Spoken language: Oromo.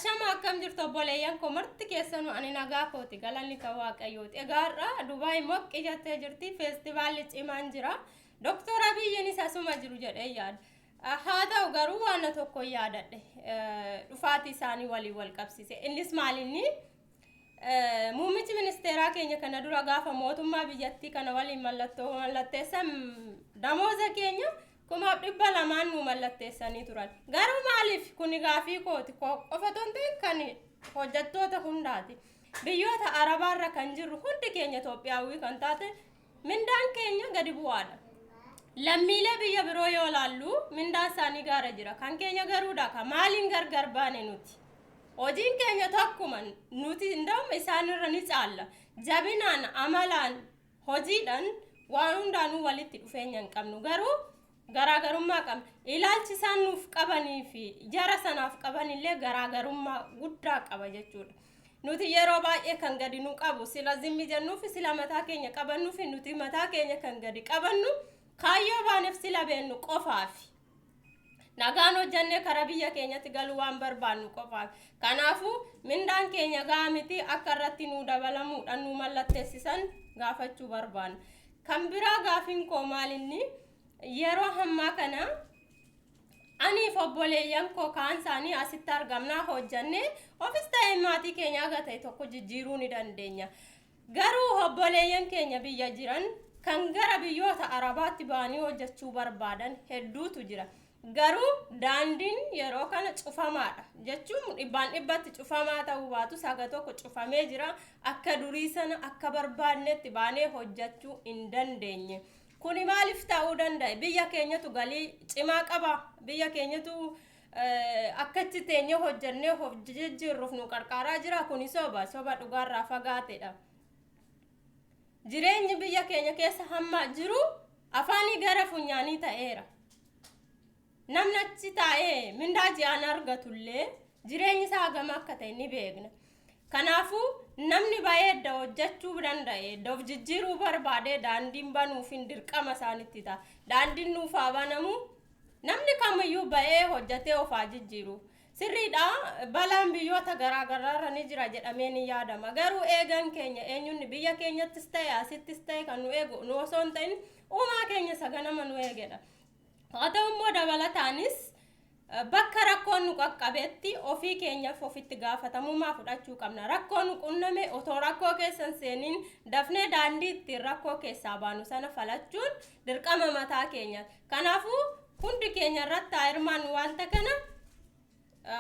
Ashama akkam jirtu obboleeyyan koo marti keessanu ani nagaa kooti galanni ka waaqayyooti. Egaarra Dubaay moqqi jettee jirti feestivaalli cimaan jira. Doktor Abiyyiin asuma jiru jedhee yaada. Haa ta'u garuu waan tokko yaadadhe. Dhufaatii isaanii walii wal qabsiise. Innis maalinni muummichi ministeeraa keenya kana dura gaafa mootummaa biyyattii kana waliin mallatteessan damooza keenya kumaaf 200 nu mallatteessanii turan. Garuu maaliif kuni gaafii kooti qofatoon ta'e kan hojjettoota hundaati. Biyyoota Arabaarra kan jirru hundi keenya Itoophiyaawii kan taate mindaan keenya gadi bu'aadha. Lammiilee biyya biroo yoo laallu mindaan isaanii gaara jira. Kan keenya garuudha ka maaliin gargar baane nuti. Hojiin keenya tokkuma nuti ndawma isaanirra ni caalla. Jabinaan amalaan hojiidhaan waan hundaanuu walitti dhufeenya hin qabnu. Garuu garaagarummaa qabna. Ilaalchi isaan nuuf qabanii fi jara sanaaf qabanillee garaagarummaa guddaa qaba jechuudha. Nuti yeroo baay'ee kan gadi nu qabu sila zimmi jennuufi sila mataa keenya qabannuufi nuti mataa keenya kan gadi qabannu kaayyoo baaneef sila beennu qofaafi. Nagaan hojjannee kara biyya keenyatti galuu waan barbaannu qofaafi. Kanaafuu mindaan keenya gahaa miti akka irratti nu dabalamuudhaan nu mallatteessisan gaafachuu barbaanna. Kan biraa gaafiin koo maalinni yeroo hammaa kana aniif obboleeyyan koo kaan isaanii asitti argamnaa hojjannee ofis ta'ee maatii keenya aga ta'e tokko jijjiiruu ni dandeenya. Garuu obboleeyyan keenya biyya jiran kan gara biyyoota Arabaatti ba'anii hojjechuu barbaadan hedduutu jira. Garuu daandiin yeroo kana cufamaadha jechuun dhibbatti cufamaa ta'uu baatu saga tokko cufamee jira. Akka durii sana akka barbaadnetti baanee hojjechuu hin dandeenye. Kuni maaliif ta'uu danda'a? Biyya keenyatu galii cimaa qaba. Biyya keenyatu akkatti teenyee hojjennee jijjiirruuf nu qarqaaraa jira. Kuni soba dhugaarraa fagaateedha. Jireenyi biyya keenya keessa hamma jiru afaanii gara funyaanii ta'eera. Namni achi taa'ee mindaa ji'aan argatullee jireenyi isaa hagam akka ta'e ni beekna. Kanaafuu namni baay'ee hojjechuu danda'e of jijjiiruu barbaade daandiin banuufin dirqama isaanitti ta'a. Daandiin nuuf haa banamu namni kamiyyuu ba'ee hojjetee of haa jijjiiru. Sirriidha balaan biyyoota garaagaraarra ni jira jedhamee ni yaadama. Garuu eegan keenya eenyuun biyya keenyattis ta'e asittis ta'e kan nu eegu nu osoo hin ta'in uumaa keenya saganama nu eegedha. Haa ta'u immoo dabalataanis bakka rakkoon nu qaqqabeetti ofii keenyaaf ofitti gaafatamummaa fudhachuu qabna. Rakkoon nu qunname otoo rakkoo keessan seeniin dafnee daandii ittiin rakkoo keessaa baanu sana falachuun dirqama mataa keenya. Kanaafuu hundi keenya irratti hirmaannu wanta kana